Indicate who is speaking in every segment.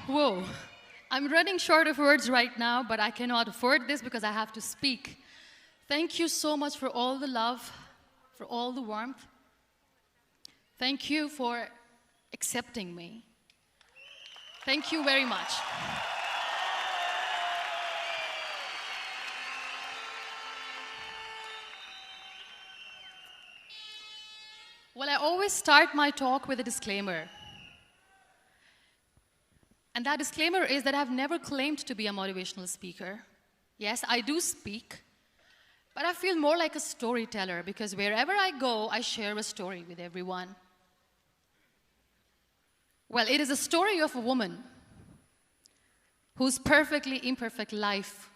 Speaker 1: Whoa. I'm running short of words right now, but I cannot afford this because I have to speak. Thank you so much for all the love, for all the warmth. Thank you for accepting me. Thank you very much. Well, I always start my talk with a disclaimer. And that disclaimer is that I've never claimed to be a motivational speaker. Yes, I do speak, but I feel more like a storyteller because wherever I go, I share a story with everyone. Well, it is a story of a woman whose perfectly imperfect life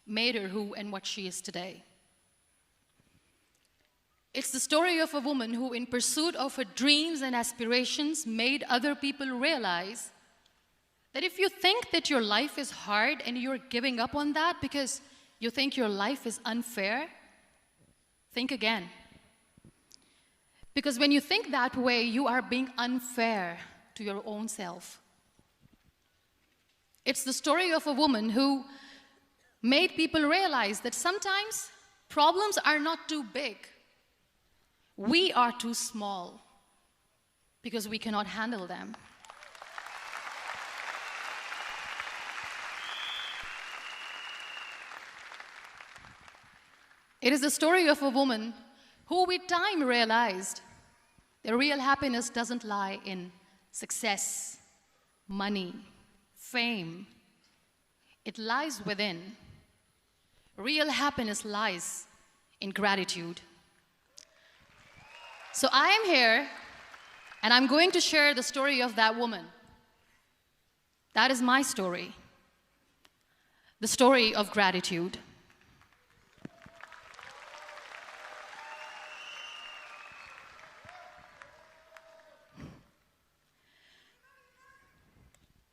Speaker 1: made her who and what she is today. It's the story of a woman who, in pursuit of her dreams and aspirations, made other people realize that if you think that your life is hard and you're giving up on that because you think your life is unfair, think again. Because when you think that way, you are being unfair to your own self. It's the story of a woman who made people realize that sometimes problems are not too big. We are too small because we cannot handle them. It is the story of a woman who with time realized that real happiness doesn't lie in success, money, fame. It lies within. Real happiness lies in gratitude. So I am here, and I'm going to share the story of that woman. That is my story. The story of gratitude.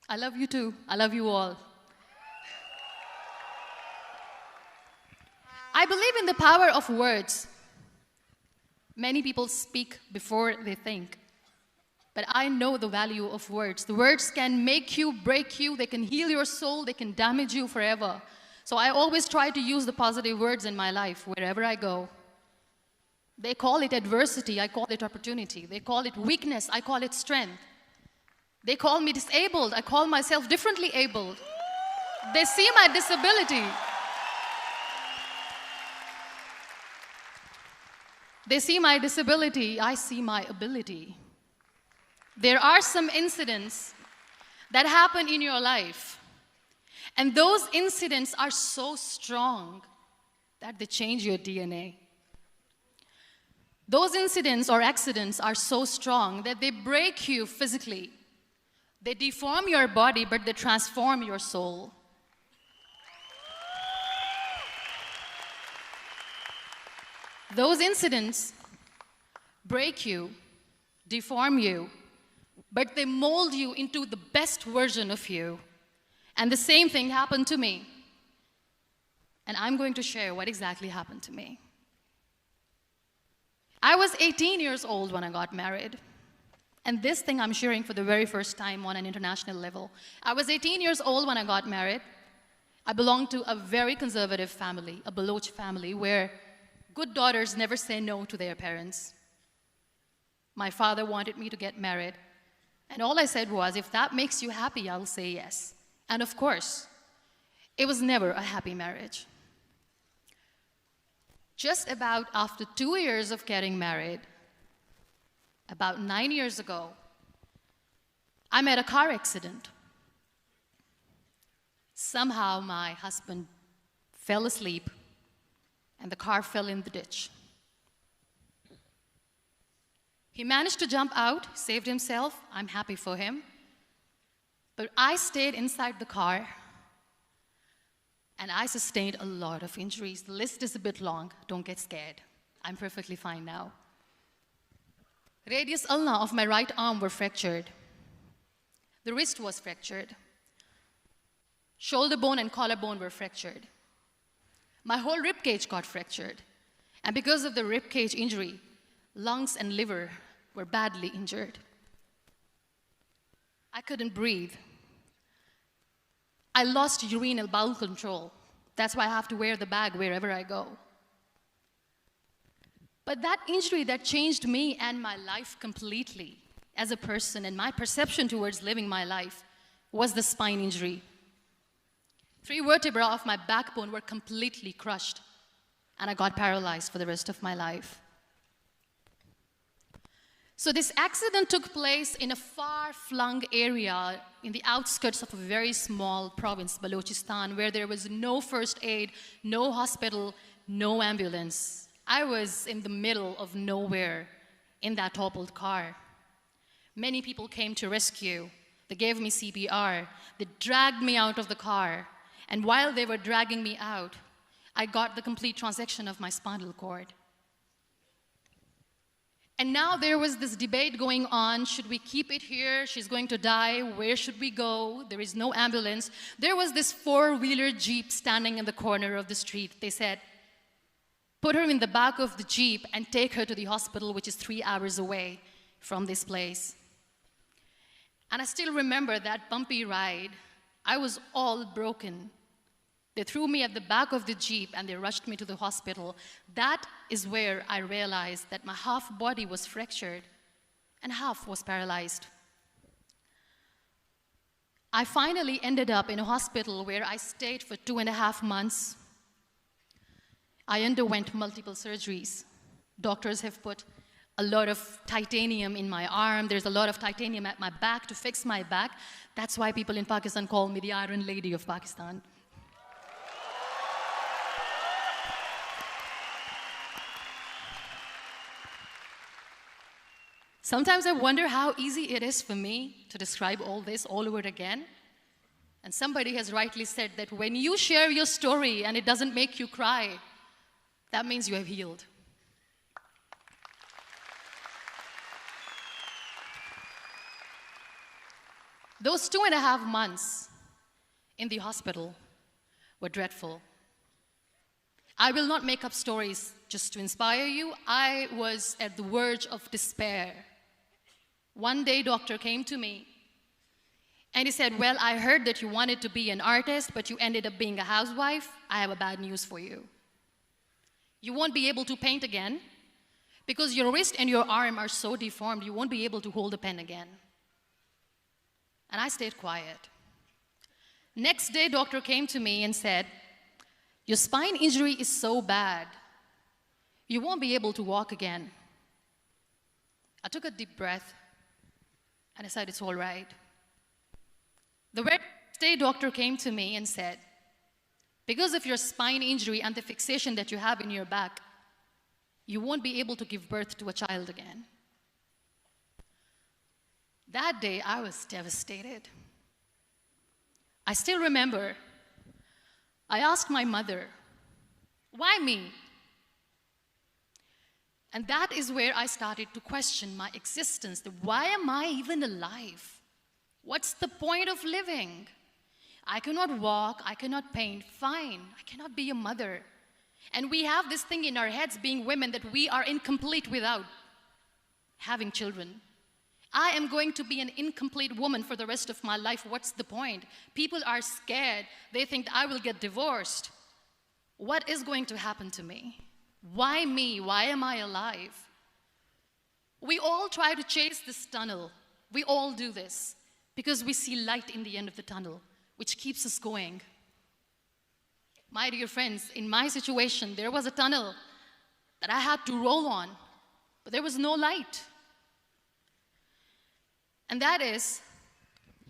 Speaker 1: I love you too. I love you all. I believe in the power of words. Many people speak before they think. But I know the value of words. The words can make you, break you, they can heal your soul, they can damage you forever. So I always try to use the positive words in my life wherever I go. They call it adversity, I call it opportunity. They call it weakness, I call it strength. They call me disabled, I call myself differently abled. They see my disability. They see my disability, I see my ability. There are some incidents that happen in your life, and those incidents are so strong that they change your DNA. Those incidents or accidents are so strong that they break you physically. They deform your body, but they transform your soul. Those incidents break you, deform you, but they mold you into the best version of you. And the same thing happened to me. And I'm going to share what exactly happened to me. I was 18 years old when I got married. And this thing I'm sharing for the very first time on an international level. I was 18 years old when I got married. I belonged to a very conservative family, a Baloch family, where good daughters never say no to their parents. My father wanted me to get married. And all I said was, if that makes you happy, I'll say yes. And of course, it was never a happy marriage. Just about after 2 years of getting married, about 9 years ago, I met a car accident. Somehow my husband fell asleep and the car fell in the ditch. He managed to jump out, saved himself. I'm happy for him. But I stayed inside the car and I sustained a lot of injuries. The list is a bit long. Don't get scared. I'm perfectly fine now. Radius ulna of my right arm were fractured. The wrist was fractured. Shoulder bone and collarbone were fractured. My whole rib cage got fractured. And because of the rib cage injury, lungs and liver were badly injured. I couldn't breathe. I lost urinary bowel control. That's why I have to wear the bag wherever I go. But that injury that changed me and my life completely as a person and my perception towards living my life was the spine injury. 3 vertebrae of my backbone were completely crushed, and I got paralyzed for the rest of my life. So this accident took place in a far-flung area in the outskirts of a very small province, Balochistan, where there was no first aid, no hospital, no ambulance. I was in the middle of nowhere in that toppled car. Many people came to rescue. They gave me CPR. They dragged me out of the car. And while they were dragging me out, I got the complete transection of my spinal cord. And now there was this debate going on. Should we keep it here? She's going to die. Where should we go? There is no ambulance. There was this 4-wheeler Jeep standing in the corner of the street. They said, put her in the back of the Jeep and take her to the hospital, which is 3 hours away from this place. And I still remember that bumpy ride. I was all broken. They threw me at the back of the Jeep and they rushed me to the hospital. That is where I realized that my half body was fractured and half was paralyzed. I finally ended up in a hospital where I stayed for 2.5 months. I underwent multiple surgeries. Doctors have put a lot of titanium in my arm. There's a lot of titanium at my back to fix my back. That's why people in Pakistan call me the Iron Lady of Pakistan. Sometimes I wonder how easy it is for me to describe all this all over again. And somebody has rightly said that when you share your story and it doesn't make you cry, that means you have healed. Those 2.5 months in the hospital were dreadful. I will not make up stories just to inspire you. I was at the verge of despair. One day, doctor came to me and he said, well, I heard that you wanted to be an artist, but you ended up being a housewife. I have a bad news for you. You won't be able to paint again because your wrist and your arm are so deformed, you won't be able to hold a pen again. And I stayed quiet. Next day, doctor came to me and said, your spine injury is so bad, you won't be able to walk again. I took a deep breath and I said, it's all right. The very next day, doctor came to me and said, because of your spine injury and the fixation that you have in your back, you won't be able to give birth to a child again. That day, I was devastated. I still remember, I asked my mother, why me? And that is where I started to question my existence. Why am I even alive? What's the point of living? I cannot walk, I cannot paint, fine. I cannot be a mother. And we have this thing in our heads, being women, that we are incomplete without having children. I am going to be an incomplete woman for the rest of my life. What's the point? People are scared. They think I will get divorced. What is going to happen to me? Why me? Why am I alive? We all try to chase this tunnel. We all do this because we see light in the end of the tunnel, which keeps us going. My dear friends, in my situation, there was a tunnel that I had to roll on, but there was no light. And that is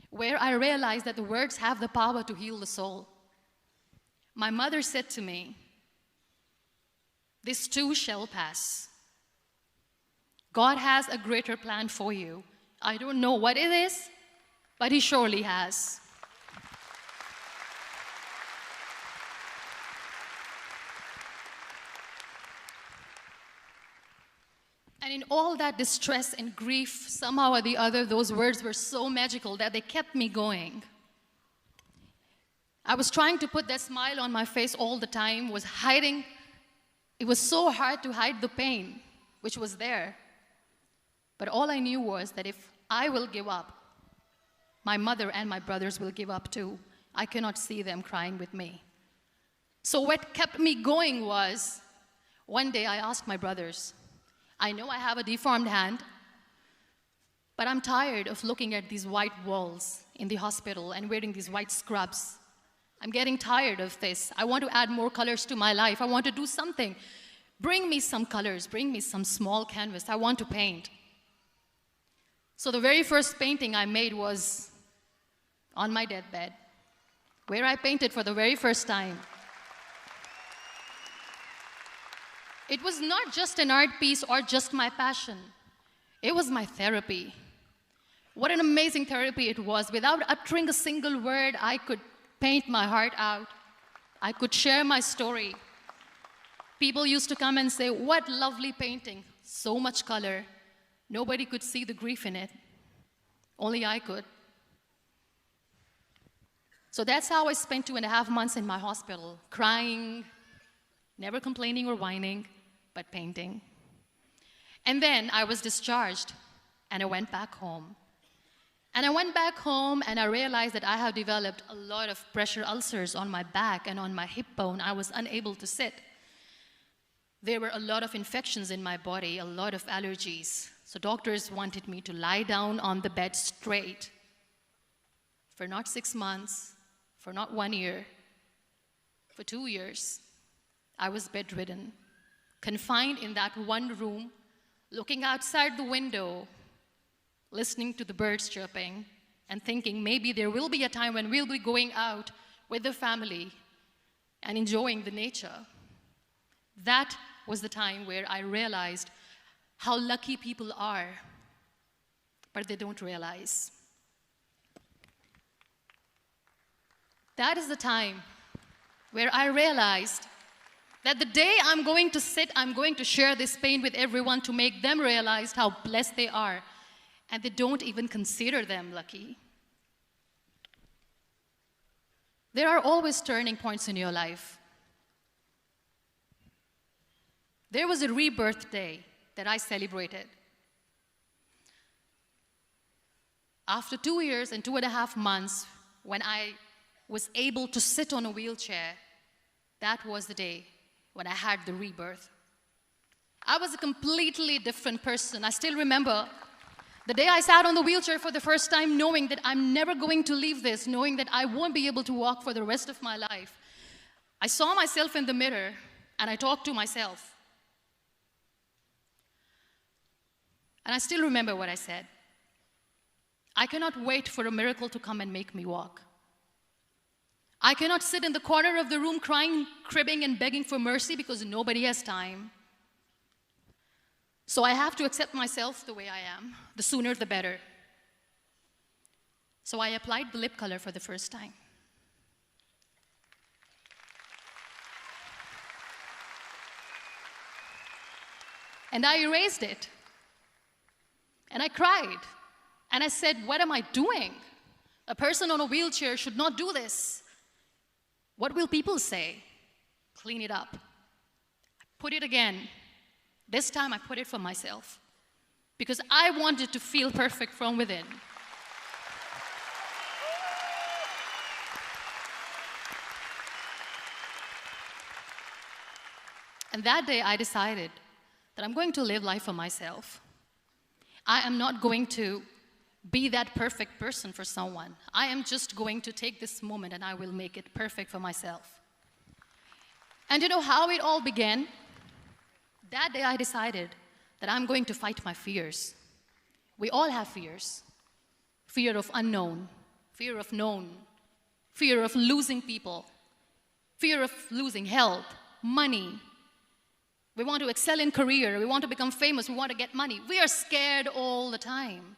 Speaker 1: where I realized that the words have the power to heal the soul. My mother said to me, this too shall pass. God has a greater plan for you. I don't know what it is, but He surely has. And in all that distress and grief, somehow or the other, those words were so magical that they kept me going. I was trying to put that smile on my face all the time, was hiding. It was so hard to hide the pain, which was there. But all I knew was that if I will give up, my mother and my brothers will give up too. I cannot see them crying with me. So what kept me going was, one day I asked my brothers, I know I have a deformed hand, but I'm tired of looking at these white walls in the hospital and wearing these white scrubs. I'm getting tired of this. I want to add more colors to my life. I want to do something. Bring me some colors. Bring me some small canvas. I want to paint. So the very first painting I made was on my deathbed, where I painted for the very first time. It was not just an art piece or just my passion. It was my therapy. What an amazing therapy it was. Without uttering a single word, I could paint my heart out. I could share my story. People used to come and say, what lovely painting, so much color. Nobody could see the grief in it. Only I could. So that's how I spent 2.5 months in my hospital, crying, never complaining or whining, but painting. And then I was discharged, and I went back home. And I went back home, and I realized that I have developed a lot of pressure ulcers on my back and on my hip bone. I was unable to sit. There were a lot of infections in my body, a lot of allergies. So doctors wanted me to lie down on the bed straight for not 6 months, for not 1 year, for 2 years. I was bedridden, confined in that one room, looking outside the window, listening to the birds chirping, and thinking maybe there will be a time when we'll be going out with the family and enjoying the nature. That was the time where I realized how lucky people are, but they don't realize. That is the time where I realized that the day I'm going to sit, I'm going to share this pain with everyone to make them realize how blessed they are, and they don't even consider them lucky. There are always turning points in your life. There was a rebirth day that I celebrated. After 2 years and 2.5 months, when I was able to sit on a wheelchair, that was the day when I had the rebirth. I was a completely different person. I still remember the day I sat on the wheelchair for the first time, knowing that I'm never going to leave this, knowing that I won't be able to walk for the rest of my life. I saw myself in the mirror, and I talked to myself. And I still remember what I said. I cannot wait for a miracle to come and make me walk. I cannot sit in the corner of the room crying, cribbing, and begging for mercy because nobody has time. So I have to accept myself the way I am. The sooner, the better. So I applied the lip color for the first time. And I erased it. And I cried. And I said, what am I doing? A person on a wheelchair should not do this. What will people say? Clean it up. Put it again. This time I put it for myself because I wanted to feel perfect from within. And that day I decided that I'm going to live life for myself. I am not going to be that perfect person for someone. I am just going to take this moment and I will make it perfect for myself. And you know how it all began? That day I decided that I'm going to fight my fears. We all have fears. Fear of unknown, fear of known, fear of losing people, fear of losing health, money. We want to excel in career, we want to become famous, we want to get money. We are scared all the time.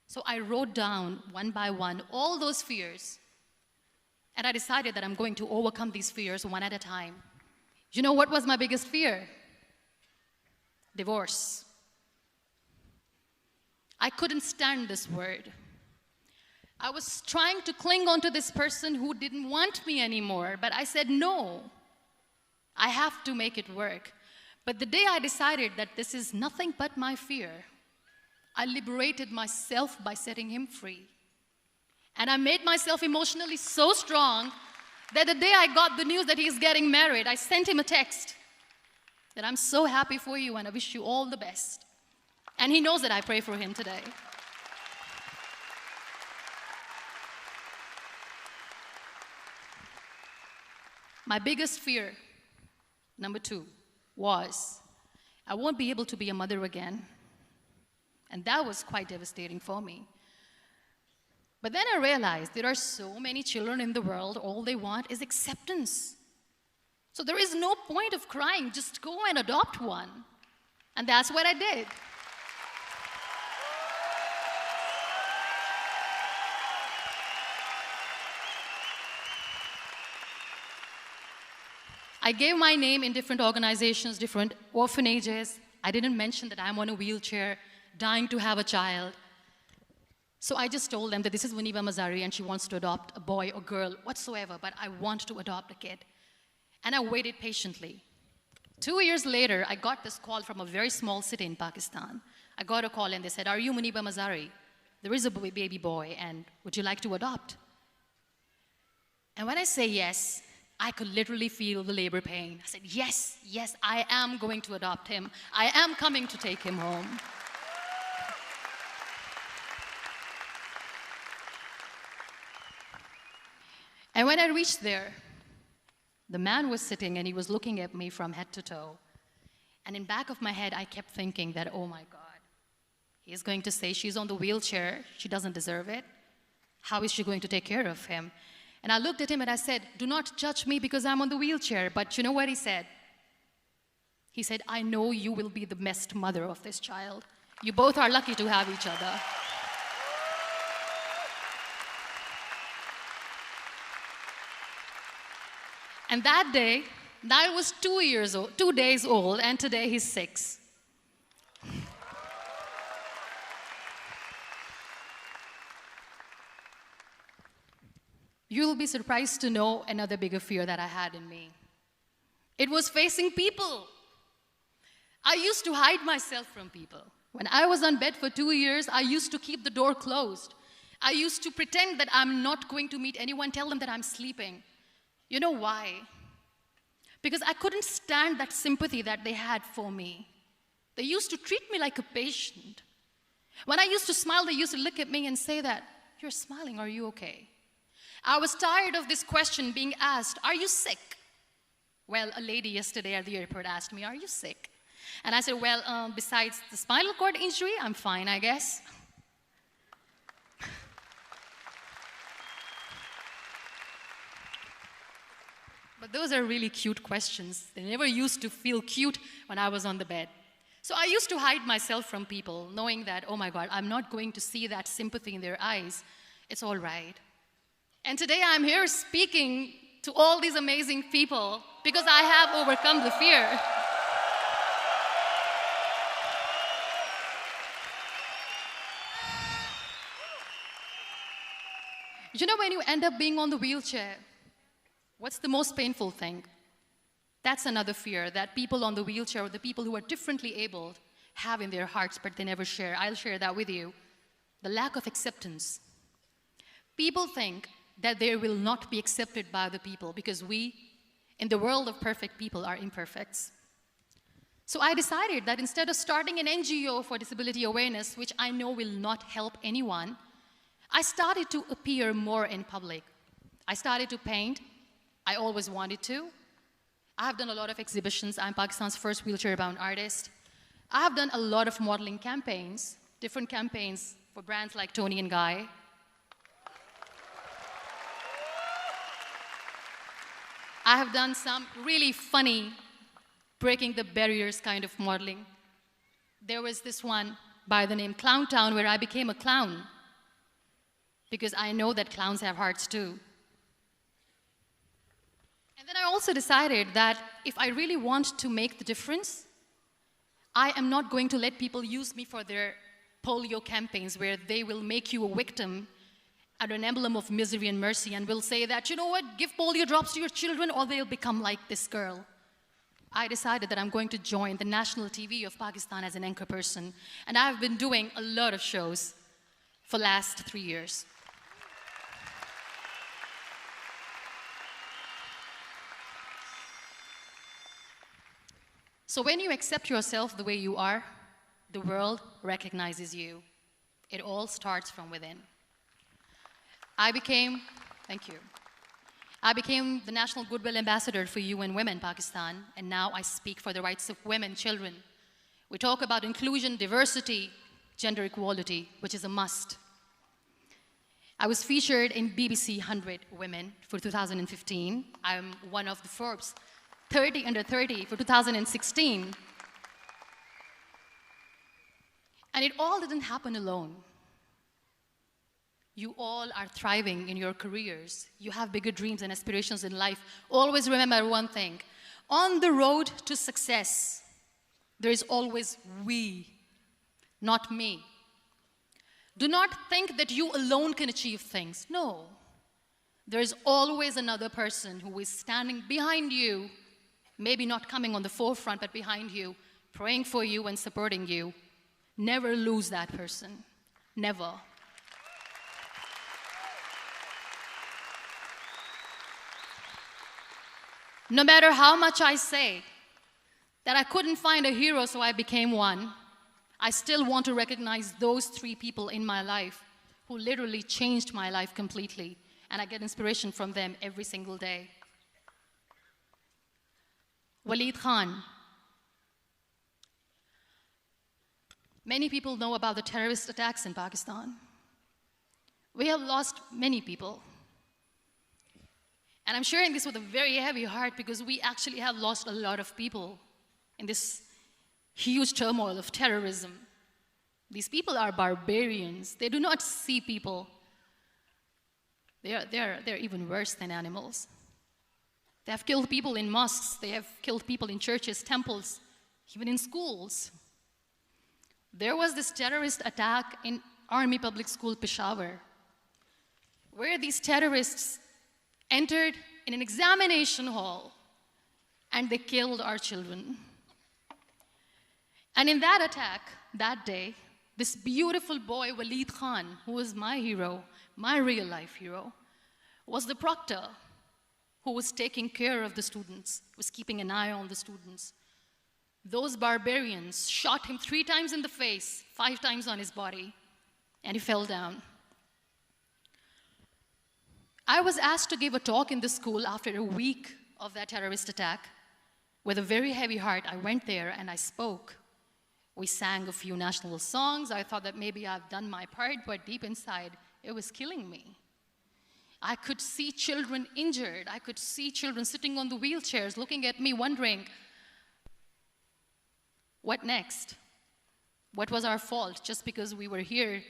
Speaker 1: So I wrote down one by one all those fears, and I decided that I'm going to overcome these fears one at a time. You know what was my biggest fear? Divorce. I couldn't stand this word. I was trying to cling on to this person who didn't want me anymore, but I said, no, I have to make it work. But the day I decided that this is nothing but my fear, I liberated myself by setting him free. And I made myself emotionally so strong that the day I got the news that he's getting married, I sent him a text that I'm so happy for you and I wish you all the best. And he knows that I pray for him today. My biggest fear, number 2, was I won't be able to be a mother again. And that was quite devastating for me. But then I realized there are so many children in the world, all they want is acceptance. So there is no point of crying, just go and adopt one. And that's what I did. I gave my name in different organizations, different orphanages. I didn't mention that I'm on a wheelchair, dying to have a child. So I just told them that this is Muniba Mazari and she wants to adopt a boy or girl, whatsoever, but I want to adopt a kid. And I waited patiently. 2 years later, I got this call from a very small city in Pakistan. I got a call and they said, "Are you Muniba Mazari? There is a baby boy and would you like to adopt?" And when I say yes, I could literally feel the labor pain. I said, yes, yes, I am going to adopt him. I am coming to take him home. And when I reached there, the man was sitting and he was looking at me from head to toe. And in back of my head, I kept thinking that, oh my God, he's going to say she's on the wheelchair, she doesn't deserve it. How is she going to take care of him? And I looked at him and I said, "Do not judge me because I'm on the wheelchair." But you know what he said? He said, "I know you will be the best mother of this child. You both are lucky to have each other." And that day, Niall was 2 days old, and today he's 6. You'll be surprised to know another bigger fear that I had in me. It was facing people. I used to hide myself from people. When I was on bed for 2 years, I used to keep the door closed. I used to pretend that I'm not going to meet anyone, tell them that I'm sleeping. You know why? Because I couldn't stand that sympathy that they had for me. They used to treat me like a patient. When I used to smile, they used to look at me and say that, "You're smiling, are you okay?" I was tired of this question being asked, "Are you sick?" Well, a lady yesterday at the airport asked me, "Are you sick?" And I said, "Well, besides the spinal cord injury, I'm fine, I guess." But those are really cute questions. They never used to feel cute when I was on the bed. So I used to hide myself from people, knowing that, oh my God, I'm not going to see that sympathy in their eyes. It's all right. And today I'm here speaking to all these amazing people because I have overcome the fear. You know, when you end up being on the wheelchair, what's the most painful thing? That's another fear that people on the wheelchair or the people who are differently abled have in their hearts, but they never share. I'll share that with you. The lack of acceptance. People think that they will not be accepted by the people because we, in the world of perfect people, are imperfects. So I decided that instead of starting an NGO for disability awareness, which I know will not help anyone, I started to appear more in public. I started to paint. I always wanted to. I have done a lot of exhibitions. I'm Pakistan's first wheelchair-bound artist. I have done a lot of modeling campaigns, different campaigns for brands like Tony and Guy. I have done some really funny, breaking the barriers kind of modeling. There was this one by the name Clown Town where I became a clown because I know that clowns have hearts too. And then I also decided that if I really want to make the difference, I am not going to let people use me for their polio campaigns where they will make you a victim and an emblem of misery and mercy and will say that, you know what, give polio drops to your children or they'll become like this girl. I decided that I'm going to join the national TV of Pakistan as an anchor person. And I've been doing a lot of shows for the last 3 years. So when you accept yourself the way you are, the world recognizes you. It all starts from within. Thank you. I became the National Goodwill Ambassador for UN Women Pakistan, and now I speak for the rights of women, children. We talk about inclusion, diversity, gender equality, which is a must. I was featured in BBC 100 Women for 2015. I'm one of the Forbes 30 under 30 for 2016. And it all didn't happen alone. You all are thriving in your careers. You have bigger dreams and aspirations in life. Always remember one thing. On the road to success, there is always we, not me. Do not think that you alone can achieve things. No. There is always another person who is standing behind you, maybe not coming on the forefront, but behind you, praying for you and supporting you. Never lose that person. Never. No matter how much I say that I couldn't find a hero, so I became one, I still want to recognize those 3 people in my life who literally changed my life completely, and I get inspiration from them every single day. Waleed Khan. Many people know about the terrorist attacks in Pakistan. We have lost many people. And I'm sharing this with a very heavy heart because we actually have lost a lot of people in this huge turmoil of terrorism. These people are barbarians. They do not see people. They're even worse than animals. They have killed people in mosques. They have killed people in churches, temples, even in schools. There was this terrorist attack in Army Public School, Peshawar, where these terrorists entered in an examination hall and they killed our children. And in that attack, that day, this beautiful boy, Waleed Khan, who was my hero, my real life hero, was the proctor who was taking care of the students, was keeping an eye on the students. Those barbarians shot him 3 times in the face, 5 times on his body, and he fell down. I was asked to give a talk in the school after a week of that terrorist attack. With a very heavy heart, I went there and I spoke. We sang a few national songs. I thought that maybe I've done my part, but deep inside, it was killing me. I could see children injured. I could see children sitting on the wheelchairs, looking at me, wondering, what next? What was our fault? Just because we were here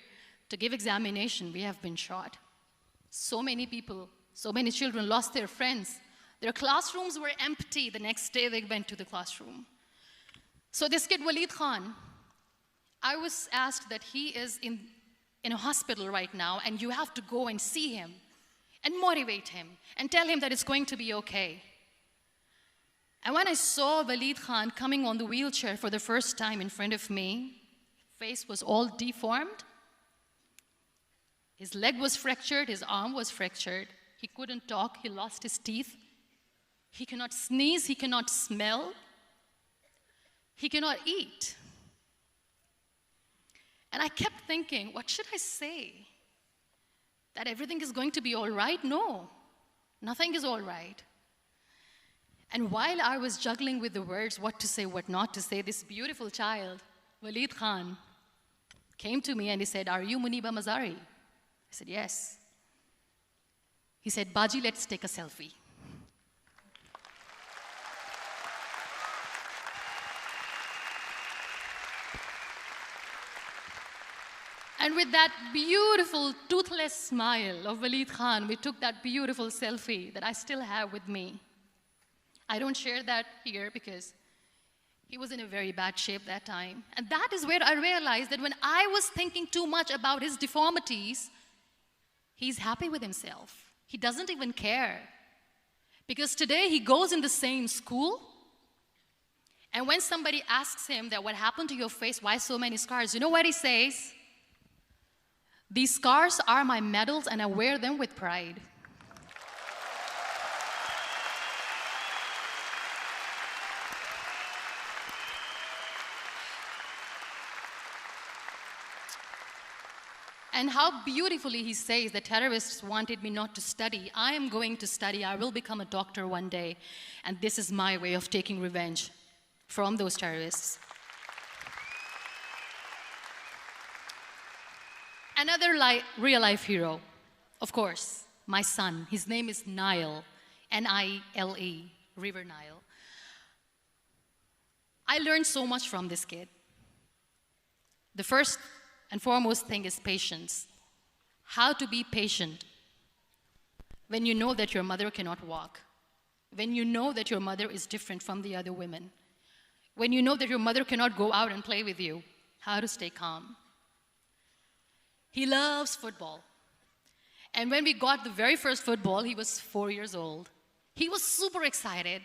Speaker 1: to give examination, we have been shot. So many people, so many children lost their friends. Their classrooms were empty. The next day they went to the classroom. So this kid, Waleed Khan, I was asked that he is in a hospital right now, and you have to go and see him and motivate him and tell him that it's going to be okay. And when I saw Waleed Khan coming on the wheelchair for the first time in front of me, face was all deformed. His leg was fractured, his arm was fractured. He couldn't talk, he lost his teeth. He cannot sneeze, he cannot smell. He cannot eat. And I kept thinking, what should I say? That everything is going to be all right? No, nothing is all right. And while I was juggling with the words, what to say, what not to say, this beautiful child, Waleed Khan, came to me and he said, "Are you Muniba Mazari?" I said, "Yes." He said, "Baji, let's take a selfie." And with that beautiful, toothless smile of Waleed Khan, we took that beautiful selfie that I still have with me. I don't share that here because he was in a very bad shape that time. And that is where I realized that when I was thinking too much about his deformities, he's happy with himself. He doesn't even care. Because today he goes in the same school, and when somebody asks him that what happened to your face, why so many scars, you know what he says? "These scars are my medals and I wear them with pride." And how beautifully he says the terrorists wanted me not to study. I am going to study. I will become a doctor one day. And this is my way of taking revenge from those terrorists. Another real-life hero, of course, my son. His name is Nile, N-I-L-E, River Nile. I learned so much from this kid. The first and foremost thing is patience. How to be patient when you know that your mother cannot walk, when you know that your mother is different from the other women, when you know that your mother cannot go out and play with you, how to stay calm. He loves football. And when we got the very first football, he was 4 years old. He was super excited.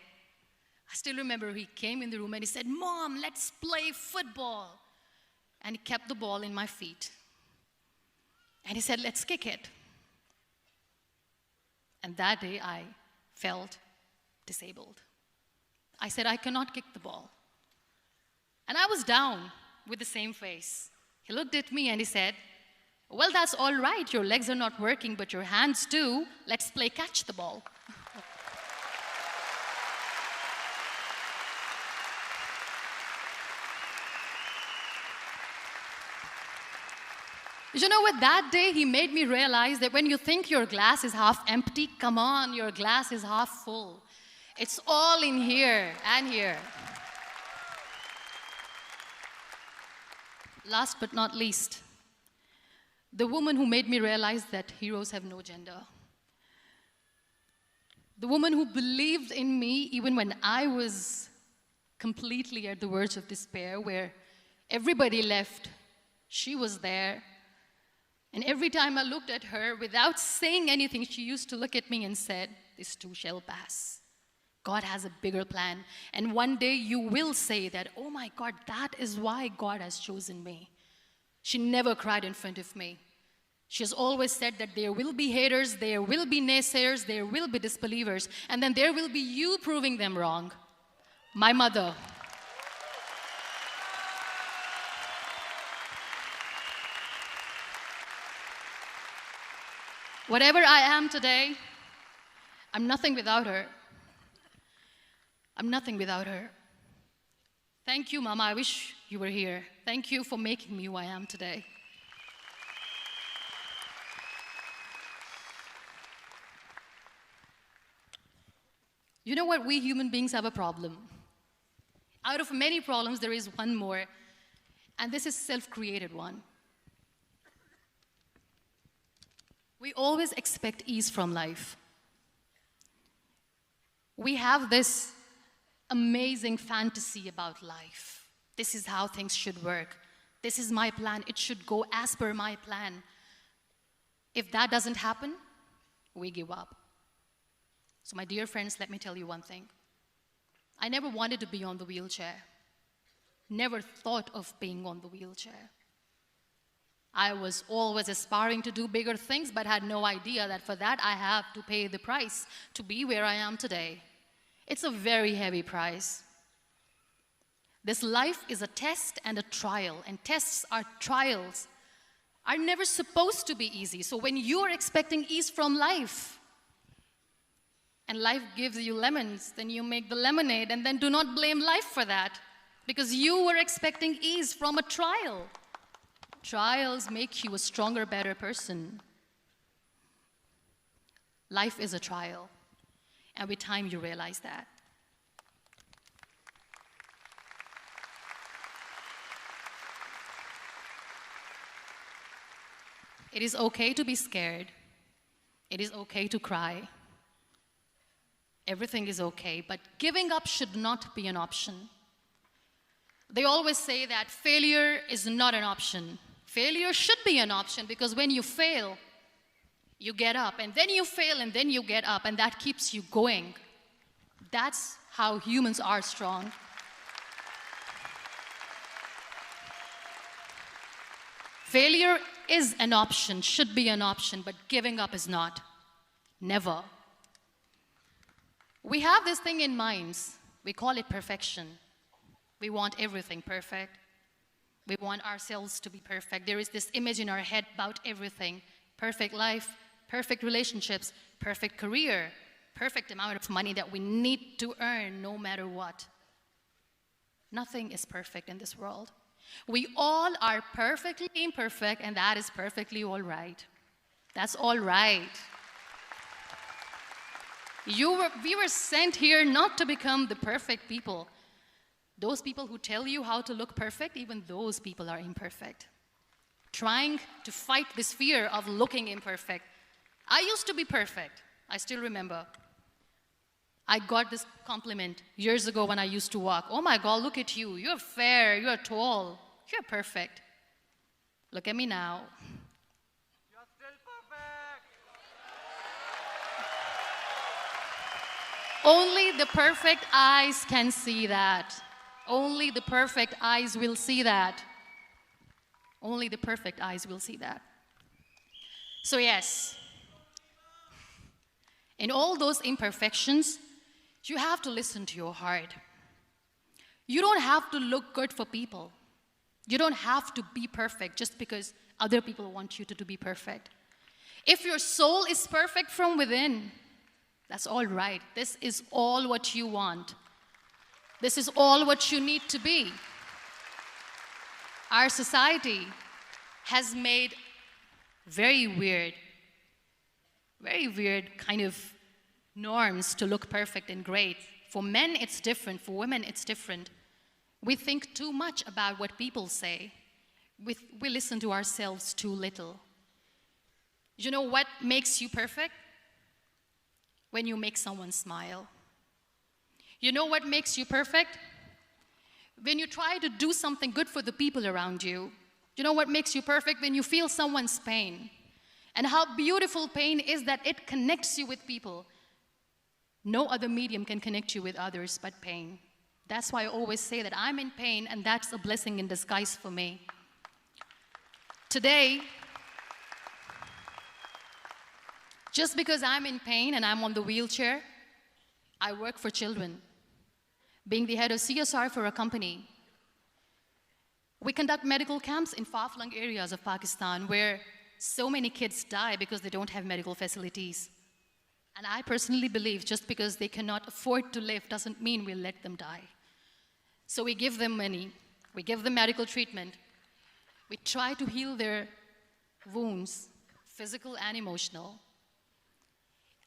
Speaker 1: I still remember he came in the room and he said, "Mom, let's play football." And he kept the ball in my feet. And he said, "Let's kick it." And that day I felt disabled. I said, "I cannot kick the ball." And I was down with the same face. He looked at me and he said, "Well, that's all right. Your legs are not working, but your hands do. Let's play catch the ball." You know what? That day he made me realize that when you think your glass is half empty, come on, your glass is half full. It's all in here and here. Last but not least, the woman who made me realize that heroes have no gender. The woman who believed in me even when I was completely at the verge of despair, where everybody left, she was there. And every time I looked at her, without saying anything, she used to look at me and said, "This too shall pass. God has a bigger plan. And one day you will say that, oh my God, that is why God has chosen me." She never cried in front of me. She has always said that there will be haters, there will be naysayers, there will be disbelievers, and then there will be you proving them wrong. My mother. Whatever I am today, I'm nothing without her. I'm nothing without her. Thank you, Mama. I wish you were here. Thank you for making me who I am today. You know what? We human beings have a problem. Out of many problems, there is one more, and this is self-created one. We always expect ease from life. We have this amazing fantasy about life. This is how things should work. This is my plan. It should go as per my plan. If that doesn't happen, we give up. So my dear friends, let me tell you one thing. I never wanted to be on the wheelchair. Never thought of being on the wheelchair. I was always aspiring to do bigger things, but had no idea that for that I have to pay the price to be where I am today. It's a very heavy price. This life is a test and a trial, and tests or trials are never supposed to be easy. So when you're expecting ease from life, and life gives you lemons, then you make the lemonade, and then do not blame life for that, because you were expecting ease from a trial. Trials make you a stronger, better person. Life is a trial, and with time you realize that. It is okay to be scared. It is okay to cry. Everything is okay, but giving up should not be an option. They always say that failure is not an option. Failure should be an option, because when you fail, you get up, and then you fail, and then you get up, and that keeps you going. That's how humans are strong. Failure is an option, should be an option, but giving up is not. Never. We have this thing in minds. We call it perfection. We want everything perfect. We want ourselves to be perfect. There is this image in our head about everything. Perfect life, perfect relationships, perfect career, perfect amount of money that we need to earn no matter what. Nothing is perfect in this world. We all are perfectly imperfect, and that is perfectly all right. That's all right. We were sent here not to become the perfect people. Those people who tell you how to look perfect, even those people are imperfect. Trying to fight this fear of looking imperfect. I used to be perfect. I still remember. I got this compliment years ago when I used to walk. Oh my God, look at you. You're fair, you're tall, you're perfect. Look at me now.
Speaker 2: You're still perfect.
Speaker 1: Only the perfect eyes can see that. Only the perfect eyes will see that. Only the perfect eyes will see that. So yes, in all those imperfections, you have to listen to your heart. You don't have to look good for people. You don't have to be perfect just because other people want you to be perfect. If your soul is perfect from within, that's all right. This is all what you want. This is all what you need to be. Our society has made very weird kind of norms to look perfect and great. For men, it's different. For women, it's different. We think too much about what people say. We listen to ourselves too little. You know what makes you perfect? When you make someone smile. You know what makes you perfect? When you try to do something good for the people around you. You know what makes you perfect? When you feel someone's pain. And how beautiful pain is that it connects you with people. No other medium can connect you with others but pain. That's why I always say that I'm in pain, and that's a blessing in disguise for me. Today, just because I'm in pain and I'm on the wheelchair, I work for children. Being the head of CSR for a company, we conduct medical camps in far-flung areas of Pakistan where so many kids die because they don't have medical facilities. And I personally believe just because they cannot afford to live doesn't mean we'll let them die. So we give them money, we give them medical treatment, we try to heal their wounds, physical and emotional.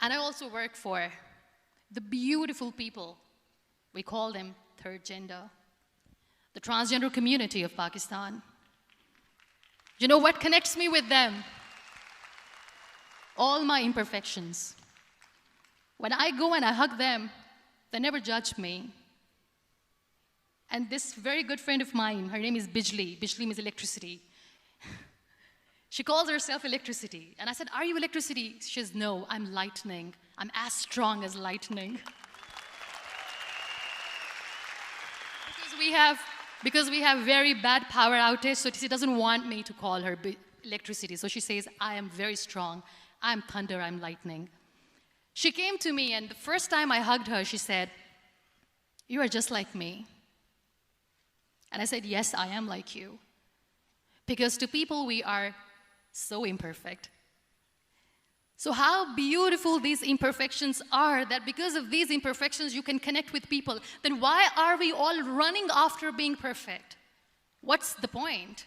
Speaker 1: And I also work for the beautiful people, we call them third gender, the transgender community of Pakistan. You know what connects me with them? All my imperfections. When I go and I hug them, they never judge me. And this very good friend of mine, her name is Bijli. Bijli means electricity. She calls herself electricity. And I said, are you electricity? She says, no, I'm lightning. I'm as strong as lightning. Because we have very bad power outage, so she doesn't want me to call her electricity. So she says, I am very strong. I'm thunder, I'm lightning. She came to me, and the first time I hugged her, she said, you are just like me. And I said, yes, I am like you. Because to people, we are so imperfect. So how beautiful these imperfections are, that because of these imperfections, you can connect with people. Then why are we all running after being perfect? What's the point?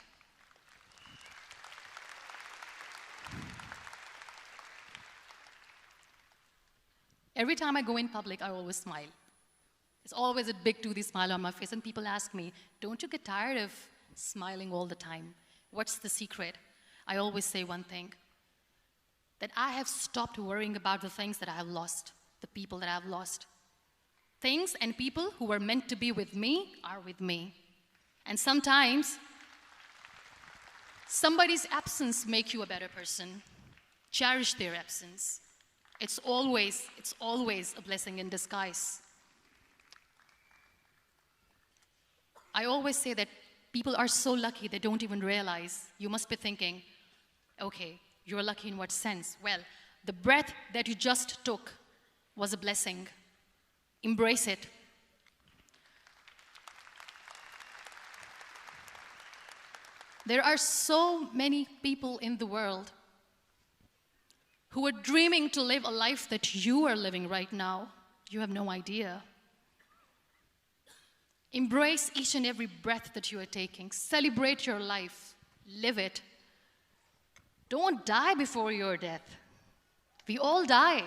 Speaker 1: Every time I go in public, I always smile. There's always a big toothy smile on my face, and people ask me, don't you get tired of smiling all the time? What's the secret? I always say one thing, that I have stopped worrying about the things that I have lost, the people that I have lost. Things and people who were meant to be with me are with me. And sometimes, somebody's absence makes you a better person. Cherish their absence. It's always a blessing in disguise. I always say that people are so lucky they don't even realize. You must be thinking, okay, you're lucky in what sense? Well, the breath that you just took was a blessing. Embrace it. There are so many people in the world who are dreaming to live a life that you are living right now. You have no idea. Embrace each and every breath that you are taking. Celebrate your life. Live it. Don't die before your death. We all die.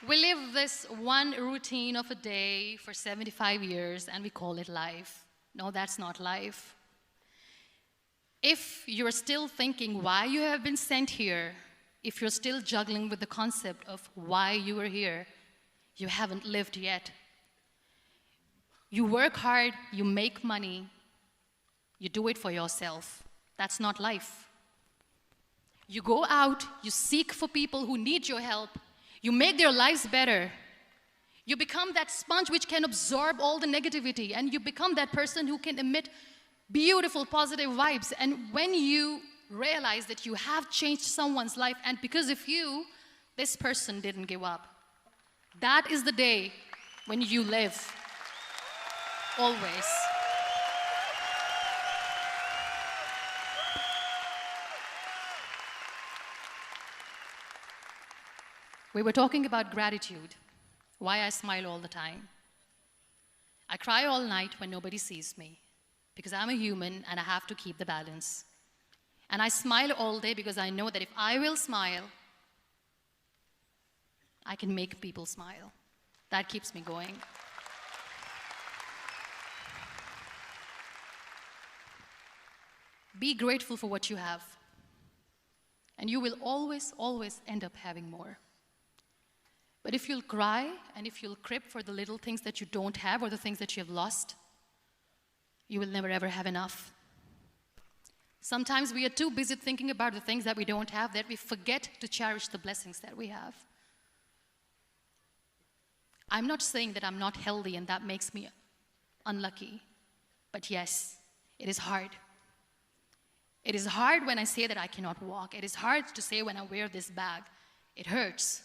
Speaker 1: We live this one routine of a day for 75 years and we call it life. No, that's not life. If you're still thinking why you have been sent here, if you're still juggling with the concept of why you are here, you haven't lived yet. You work hard, you make money, you do it for yourself. That's not life. You go out, you seek for people who need your help, you make their lives better. You become that sponge which can absorb all the negativity, and you become that person who can emit beautiful, positive vibes. And when you realize that you have changed someone's life, and because of you, this person didn't give up, that is the day when you live. Always. We were talking about gratitude, why I smile all the time. I cry all night when nobody sees me, because I'm a human and I have to keep the balance. And I smile all day because I know that if I will smile, I can make people smile. That keeps me going. Be grateful for what you have, and you will always, always end up having more. But if you'll cry and if you'll crib for the little things that you don't have or the things that you have lost, you will never ever have enough. Sometimes we are too busy thinking about the things that we don't have that we forget to cherish the blessings that we have. I'm not saying that I'm not healthy and that makes me unlucky, but yes, it is hard. It is hard when I say that I cannot walk. It is hard to say when I wear this bag. It hurts.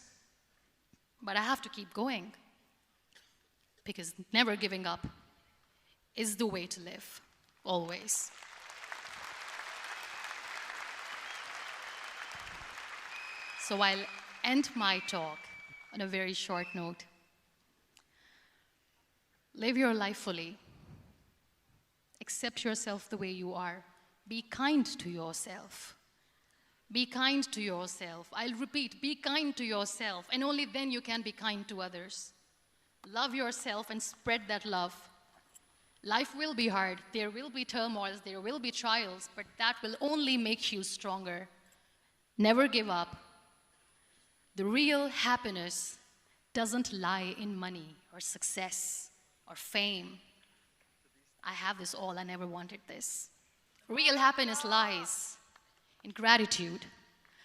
Speaker 1: But I have to keep going, because never giving up is the way to live, always. So I'll end my talk on a very short note. Live your life fully. Accept yourself the way you are. Be kind to yourself. Be kind to yourself. I'll repeat, be kind to yourself, and only then you can be kind to others. Love yourself and spread that love. Life will be hard. There will be turmoils, there will be trials, but that will only make you stronger. Never give up. The real happiness doesn't lie in money or success or fame. I have this all, I never wanted this. Real happiness lies in gratitude.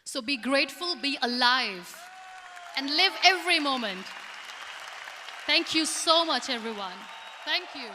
Speaker 1: So be grateful, be alive, and live every moment. Thank you so much, everyone. Thank you.